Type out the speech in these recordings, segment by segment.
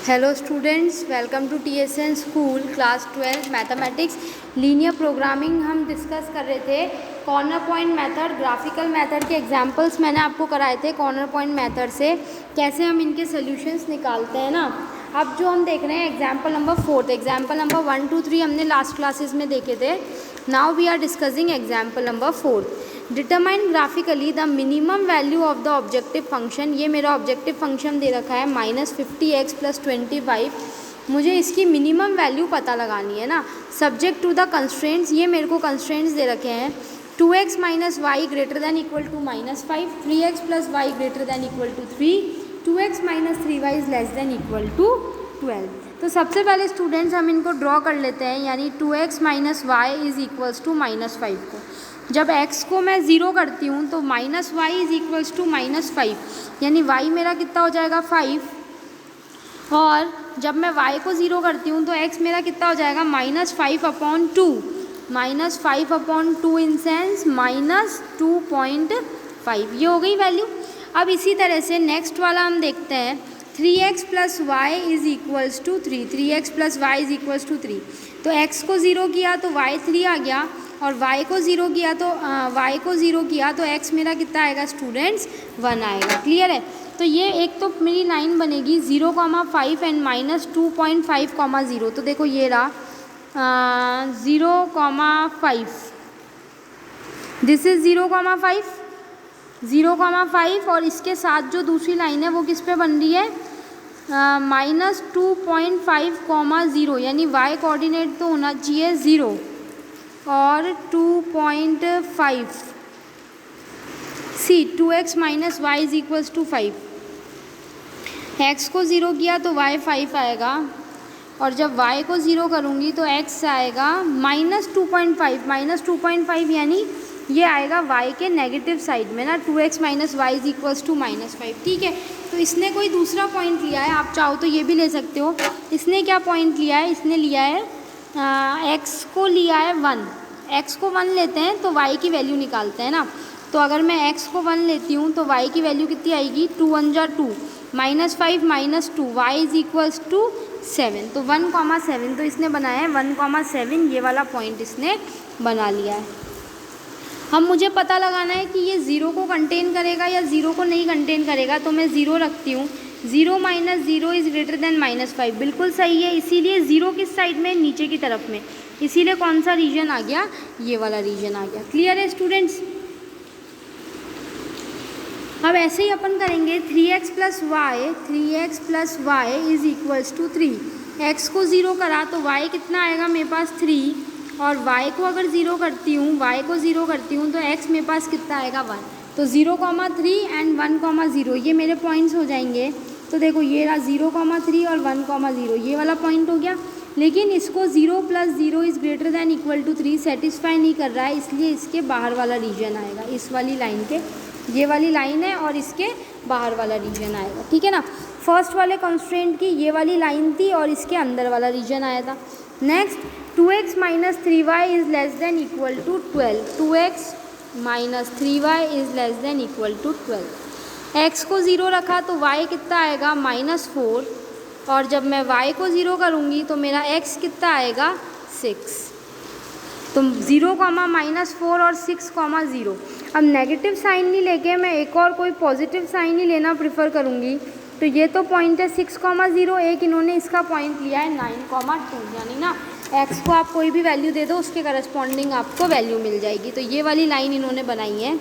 Hello students, welcome to TSN school class 12 mathematics linear programming. हम discuss कर रहे थे corner point method, graphical method के examples मैंने आपको कराए थे। कॉर्नर पॉइंट मेथड से कैसे हम इनके सॉल्यूशंस निकालते हैं ना। अब जो हम देख रहे हैं एग्जांपल नंबर 4, एग्जांपल नंबर 1, 2, 3 हमने लास्ट क्लासेस में देखे थे। Now we are discussing example number 4। Determine graphically the minimum value of the objective function. ये मेरा ऑब्जेक्टिव फंक्शन दे रखा है -50x + 25। मुझे इसकी मिनिमम वैल्यू पता लगानी है ना, सब्जेक्ट टू द कंस्ट्रेंट्स। ये मेरे को कंस्ट्रेंट्स दे रखे हैं 2x - y > -5, 3x + y > 3, 2x - 3y > 12। तो सबसे पहले स्टूडेंट्स हम इनको ड्रॉ कर लेते हैं, यानी 2x - y = -5 को। जब x को मैं 0 करती हूँ तो -y = -5, यानी y मेरा कितना हो जाएगा 5। और जब मैं y को 0 करती हूँ तो x मेरा कितना हो जाएगा -5/2, -5/2 इन सेंस -2.5। ये हो गई वैल्यू। अब इसी तरह से नेक्स्ट वाला हम देखते हैं 3x + y = 3, 3x + y = 3। तो x को 0 किया तो y 3 आ गया, और y को 0 किया तो x मेरा कितना आएगा स्टूडेंट्स 1 आएगा। क्लियर है। तो ये एक तो मेरी लाइन बनेगी 0,5 एंड -2.5, 0। तो देखो ये रहा 0,5, दिस इज 0,5, और इसके साथ जो दूसरी लाइन है वो किस पे बन रही है -2.5, 0, यानी y कोऑर्डिनेट तो होना चाहिए 0 और 2.5। सी 2x - y = 5। x को 0 किया तो y 5 आएगा, और जब y को 0 करूँगी तो x आएगा -2.5, यानी ये आएगा y के नेगेटिव साइड में ना, 2x - y = -5। ठीक है। तो इसने कोई दूसरा पॉइंट लिया है, आप चाहो तो ये भी ले सकते हो। इसने क्या पॉइंट लिया है, इसने लिया है x को लिया है 1। x को 1 लेते हैं तो y की वैल्यू निकालते हैं ना। तो अगर मैं x को 1 लेती हूँ तो y की वैल्यू कितनी आएगी 2 × 1 = 2, -5 - 2, y = 7। तो 1,7, तो इसने बनाया है 1,7। ये वाला पॉइंट इसने बना लिया है। हम मुझे पता लगाना है कि ये 0 को कंटेन करेगा या 0 को नहीं कंटेन करेगा। तो मैं 0 रखती हूँ, 0 - 0 = -5। बिल्कुल सही है। इसीलिए 0 किस साइड में, नीचे की तरफ में, इसीलिए कौन सा रीजन आ गया, ये वाला रीजन आ गया। क्लियर है स्टूडेंट्स। अब ऐसे ही अपन करेंगे 3x + y = 3। x को 0 करा तो y कितना आएगा मेरे पास 3, और y को अगर 0 करती हूँ तो x मेरे पास कितना आएगा 1। तो 0,3 एंड 1,0 ये मेरे पॉइंट्स हो जाएंगे। तो देखो ये रहा 0,3 और 1,0, ये वाला पॉइंट हो गया। लेकिन इसको 0 + 0 > 3 सेटिस्फाई नहीं कर रहा है, इसलिए इसके बाहर वाला रीजन आएगा। इस वाली लाइन के, ये वाली लाइन है और इसके बाहर वाला रीजन आएगा। ठीक है ना। फर्स्ट वाले कंस्ट्रेंट की ये वाली लाइन थी और इसके अंदर वाला रीजन आया था। Next 2x - 3y = 12, 2x - 3y = 12। x को 0 रखा तो y कितना आएगा -4, और जब मैं y को 0 करूँगी तो मेरा x कितना आएगा 6। तो 0, -4 और 6, 0। अब नेगेटिव साइन नहीं लेके मैं एक और कोई पॉजिटिव साइन ही लेना प्रेफर करूँगी। तो ये तो पॉइंट है 6, 0, एक इन्होंने इसका पॉइंट लिया है 9,2, यानी ना x को आप कोई भी वैल्यू दे दो उसके करस्पॉन्डिंग आपको वैल्यू मिल जाएगी। तो ये वाली लाइन इन्होंने बनाई है।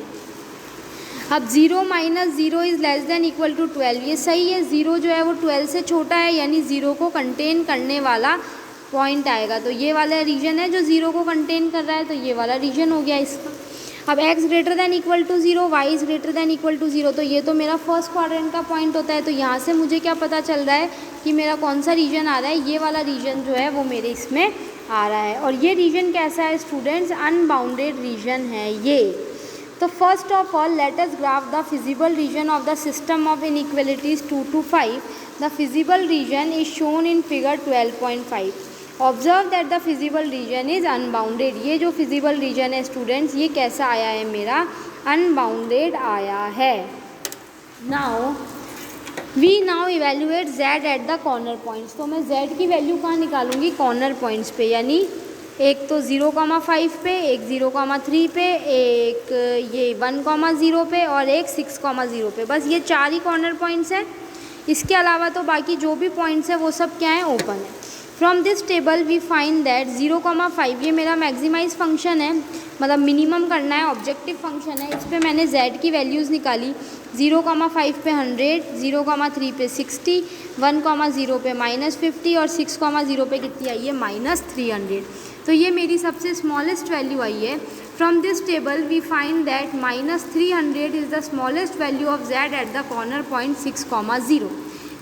अब 0 - 0 = 12, ये सही है। 0 जो है वो 12 से छोटा है, यानी 0 को कंटेन करने वाला पॉइंट आएगा। तो ये वाला रीजन है जो 0 को कंटेन कर रहा है, तो ये वाला रीजन हो गया इसका। अब x > 0, y > 0, तो ये तो मेरा फर्स्ट क्वाड्रेंट का पॉइंट होता है। तो यहाँ से मुझे क्या पता चल रहा है कि मेरा कौन सा रीजन आ रहा है, ये वाला रीजन जो है वो मेरे इसमें आ रहा है। और ये रीजन कैसा है स्टूडेंट्स, अनबाउंडेड रीजन है ये। तो first of all let us graph the feasible reason of the system of inequalities 2 to 5। The feasible reason is shown in figure 12.5। Observe that the feasible region is unbounded. ये जो feasible region है students, ये कैसा आया है मेरा, unbounded आया है। Now we now evaluate z at the corner points. तो मैं z की वैल्यू कहाँ निकालूंगी, कॉर्नर पॉइंट्स पे, यानी एक तो 0,5 पे, एक 0,3 पे, एक ये 1,0 पे और एक 6,0 पे। बस ये 4 ही कॉर्नर पॉइंट्स हैं। इसके अलावा तो बाकी जो भी पॉइंट्स हैं वो सब क्या है, ओपन है। From this table we find that 0,5 ये मेरा मैक्सिमाइज फंक्शन है, मतलब मिनिमम करना है, ऑब्जेक्टिव फंक्शन है। इस पर मैंने z की वैल्यूज़ निकाली। 0,5 पे 100, 0,3 पे 60, 1,0 पे -50 और 6,0 पे कितनी आई है, -300। तो ये मेरी सबसे स्मॉलेस्ट वैल्यू आई है। From this table we find that -300 is the smallest value of z at the corner point 6,0।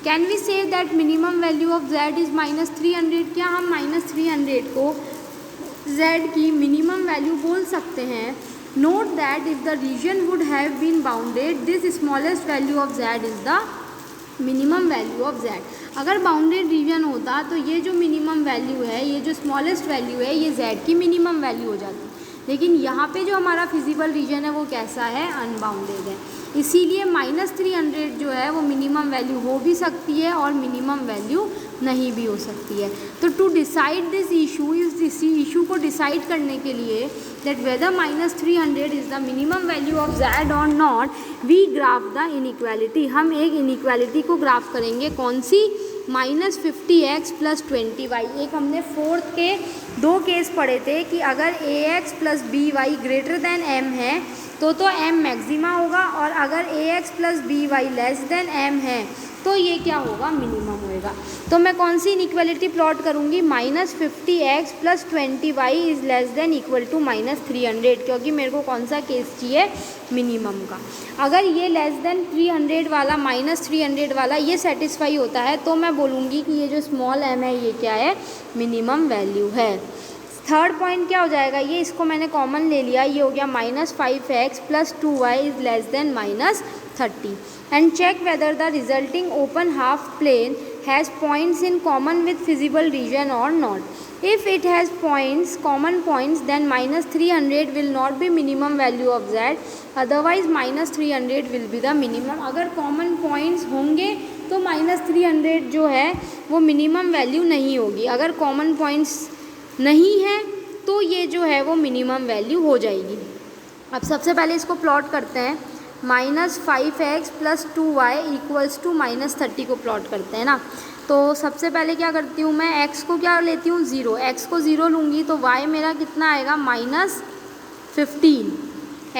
Can we say that minimum value of z is -300? क्या हम -300 को z की मिनिमम वैल्यू बोल सकते हैं? Note that if the region would have been bounded this smallest value of z is the minimum value of z। अगर bounded region होता तो ये जो मिनिमम वैल्यू है, ये जो स्मॉलेस्ट वैल्यू है, ये z की मिनिमम वैल्यू हो जाती। लेकिन यहाँ पे जो हमारा फिजिबल रीजन है वो कैसा है, अनबाउंडेड है। इसीलिए -300 जो है वो मिनिमम वैल्यू हो भी सकती है और मिनिमम वैल्यू नहीं भी हो सकती है। तो टू डिसाइड दिस इशू, इस इशू को डिसाइड करने के लिए that whether -300 is the minimum value of z और not, we graph the inequality. हम एक इनइक्वालिटी को ग्राफ करेंगे, कौन सी, -50x + 20y। एक हमने फोर्थ के 2 केस पढ़े थे कि अगर ax + by greater than m है तो m मैक्सिमा होगा, और अगर ax + by less than m है तो ये क्या होगा, मिनिमम होएगा। तो मैं कौन सी इनइक्वालिटी प्लॉट करूँगी, -50x + 20y is less than equal to -300, क्योंकि मेरे को कौन सा केस चाहिए, मिनिमम का। अगर ये लेस दैन 300 वाला, -300 वाला ये सेटिस्फाई होता है तो मैं बोलूँगी कि ये जो स्मॉल m है ये क्या है, मिनिमम वैल्यू है। थर्ड पॉइंट क्या हो जाएगा, ये इसको मैंने कॉमन ले लिया, ये हो गया -5x + 2y is less than -30। And check whether the resulting open half plane has points in common with feasible region और not. If it has points, common points, then -300 will not be minimum value of z, otherwise -300 will be the minimum. अगर common points होंगे तो -300 जो है वो minimum value नहीं होगी। अगर कॉमन पॉइंट्स नहीं है तो ये जो है वो मिनिमम वैल्यू हो जाएगी। अब सबसे पहले इसको प्लॉट करते हैं। -5x + 2y = -30 को प्लॉट करते हैं ना। तो सबसे पहले क्या करती हूँ मैं, x को क्या लेती हूँ, 0। x को 0 लूँगी तो y मेरा कितना आएगा, -15।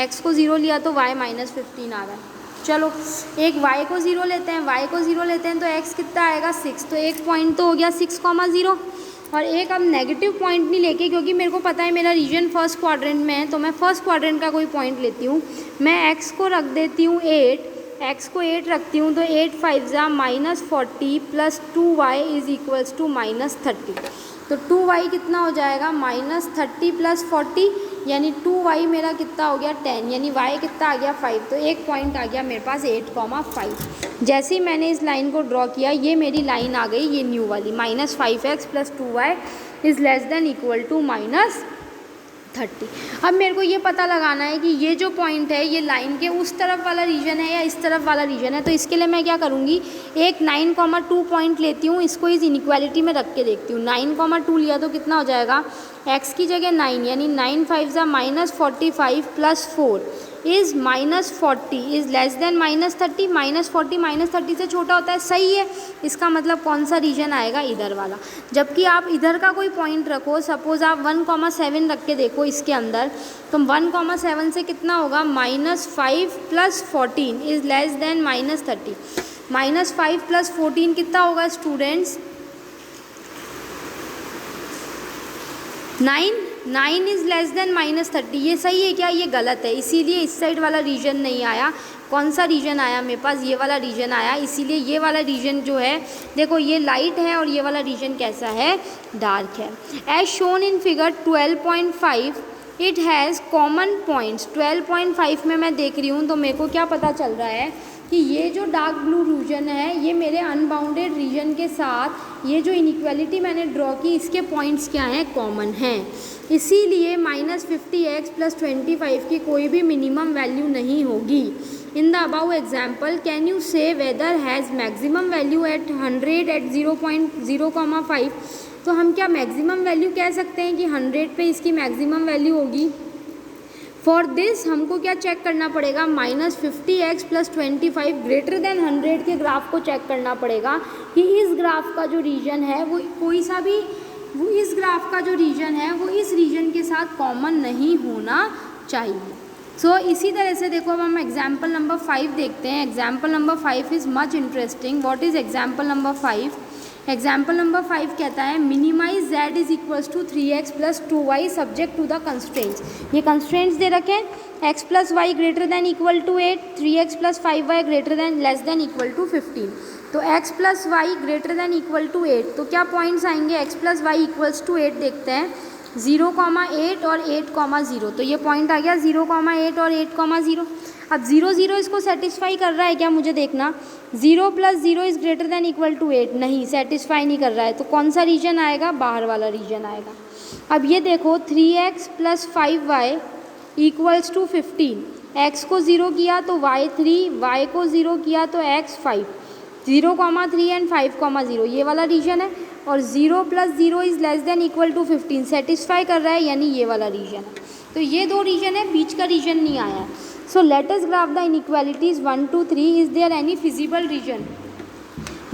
x को 0 लिया तो y -15 आ रहा है। चलो एक y को 0 लेते हैं, y को 0 लेते हैं तो x कितना आएगा, 6। तो एक पॉइंट तो हो गया 6,0, और एक अब नेगेटिव पॉइंट नहीं लेके, क्योंकि मेरे को पता है मेरा रीजन फर्स्ट क्वाड्रेंट में है, तो मैं फर्स्ट क्वाड्रेंट का कोई पॉइंट लेती हूँ। मैं x को रख देती हूँ 8, x को 8 रखती हूँ तो 8 5 जा -40 + 2y इज़ इक्वल्स टू -30। तो 2y कितना हो जाएगा, -30 + 40, यानी 2y मेरा कितना हो गया, 10, यानी y कितना आ गया, 5। तो एक पॉइंट आ गया मेरे पास 8,5। जैसे ही मैंने इस लाइन को ड्रॉ किया, ये मेरी लाइन आ गई, ये न्यू वाली, -5x + 2y is less than equal to -30। अब मेरे को ये पता लगाना है कि ये जो पॉइंट है ये लाइन के उस तरफ वाला रीजन है या इस तरफ वाला रीजन है। तो इसके लिए मैं क्या करूँगी, एक 9,2 पॉइंट लेती हूँ, इसको इस इनइक्वालिटी में रख के देखती हूँ। 9,2 लिया तो कितना हो जाएगा, x की जगह 9, यानी 9 5 जा -45 + 4 इज़ -40 इज़ लेस दैन -30। -40 -30 से छोटा होता है, सही है। इसका मतलब कौन सा रीजन आएगा, इधर वाला। जबकि आप इधर का कोई पॉइंट रखो, सपोज़ आप 1,7 रख के देखो इसके अंदर, तो 1,7 से कितना होगा, -5 + 14 इज़ लेस दैन -30। -5 + 14 कितना होगा स्टूडेंट्स, 9 इज़ लेस देन -30। ये सही है क्या, ये गलत है, इसीलिए इस साइड वाला रीजन नहीं आया। कौन सा रीजन आया मेरे पास, ये वाला रीजन आया। इसीलिए ये वाला रीजन जो है, देखो ये लाइट है और ये वाला रीजन कैसा है, डार्क है। As shown in figure 12.5 it has common points. 12.5 में मैं देख रही हूँ तो मेरे को क्या पता चल रहा है कि ये जो डार्क ब्लू रीजन है ये मेरे अनबाउंडेड रीजन के साथ ये जो इनइक्वालिटी मैंने ड्रॉ की इसके पॉइंट्स क्या हैं, कॉमन हैं। इसीलिए -50x + 25 की कोई भी मिनिमम वैल्यू नहीं होगी। In the above example can you say whether has maximum value at 100 at 0.0,5। तो हम क्या मैक्सिमम वैल्यू कह सकते हैं कि 100 पे इसकी मैक्सिमम वैल्यू होगी। फॉर दिस हमको क्या चेक करना पड़ेगा, -50x + 25 ग्रेटर देन 100 के ग्राफ को चेक करना पड़ेगा कि इस ग्राफ का जो रीजन है वो कोई सा भी इस ग्राफ का जो रीजन है वो इस रीजन के साथ कॉमन नहीं होना चाहिए। सो इसी तरह से देखो अब हम एग्जाम्पल नंबर 5 देखते हैं। Example number 5 is much interesting. What is example number 5? Example number 5 कहता है minimize z is equals to 3x + 2y subject to the constraints. ये कंस्ट्रेंट्स दे रखे हैं, x + y greater than equal to 8, 3x + 5y greater than less than equal to 15। तो x + y greater than equal to 8, तो क्या points आएंगे, x + y equals to 8 देखते हैं, 0,8 और 8,0। तो ये पॉइंट आ गया 0,8 और 8,0। अब 0 0 इसको सेटिस्फाई कर रहा है क्या, मुझे देखना। 0 + 0 is greater than equal to 8, नहीं सेटिस्फाई नहीं कर रहा है। तो कौन सा रीजन आएगा, बाहर वाला रीजन आएगा। अब ये देखो 3x + 5y equals to 15। x को 0 किया तो y 3, y को 0 किया तो x 5, 0,3 एंड 5,0 ये वाला रीजन है। और 0 + 0 is less than equal to 15 satisfy कर रहा है, यानी ये वाला रीजन है। तो ये दो रीजन है, बीच का रीजन नहीं आया है। So let us graph the inequalities 1 2 3। Is there any feasible region?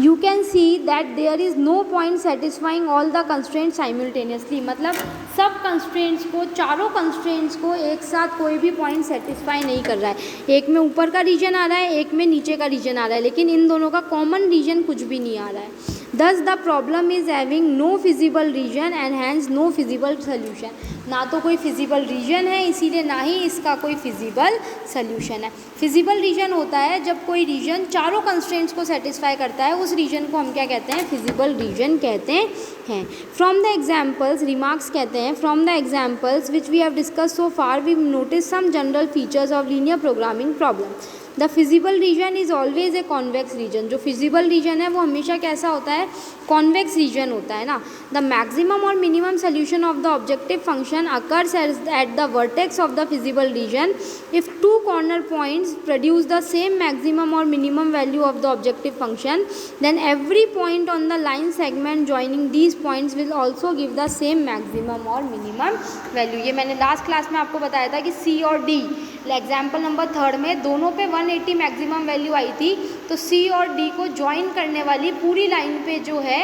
You can see that there is no point satisfying all the constraints simultaneously. मतलब सब कंस्ट्रेंट्स को, चारों कंस्ट्रेंट्स को एक साथ कोई भी पॉइंट सेटिस्फाई नहीं कर रहा है। एक में ऊपर का रीजन आ रहा है, एक में नीचे का रीजन आ रहा है, लेकिन इन दोनों का कॉमन रीजन कुछ भी नहीं आ रहा है। Thus the problem is having no feasible region and hence no feasible solution। ना तो कोई फिजिबल रीजन है, इसीलिए ना ही इसका कोई फिजिबल सोल्यूशन है। फिजिबल रीजन होता है जब कोई रीजन चारों कंस्ट्रेंट्स को सेटिस्फाई करता है, उस रीजन को हम क्या कहते हैं, फिजिबल रीजन कहते हैं। फ्रॉम द एग्जाम्पल्स, रिमार्क्स कहते हैं, from the examples which we have discuss so far we notice some general features of linear programming problem. The feasible region is always a convex region. जो feasible region है वो हमेशा कैसा होता है, convex reason होता है ना। द मैक्सिमम और minimum solution of the objective function occurs at the vertex of the feasible region if two corner points produce the same maximum और minimum value of the objective function, then every point on the line segment joining these points will also give the same maximum और minimum value. ये मैंने last class में आपको बताया था कि सी और डी, एग्जाम्पल नंबर 3 में दोनों पे 180 मैक्सिमम वैल्यू आई थी। तो सी और डी को ज्वाइन करने वाली पूरी लाइन पे जो है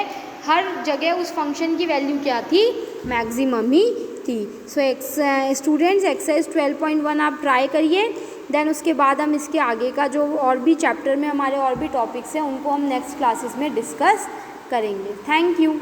हर जगह उस फंक्शन की वैल्यू क्या थी, मैक्सिमम ही थी। सो स्टूडेंट्स एक्सरसाइज 12.1 आप ट्राई करिए, देन उसके बाद हम इसके आगे का जो और भी चैप्टर में हमारे और भी टॉपिक्स हैं उनको हम नेक्स्ट क्लासेस में डिस्कस करेंगे। Thank you.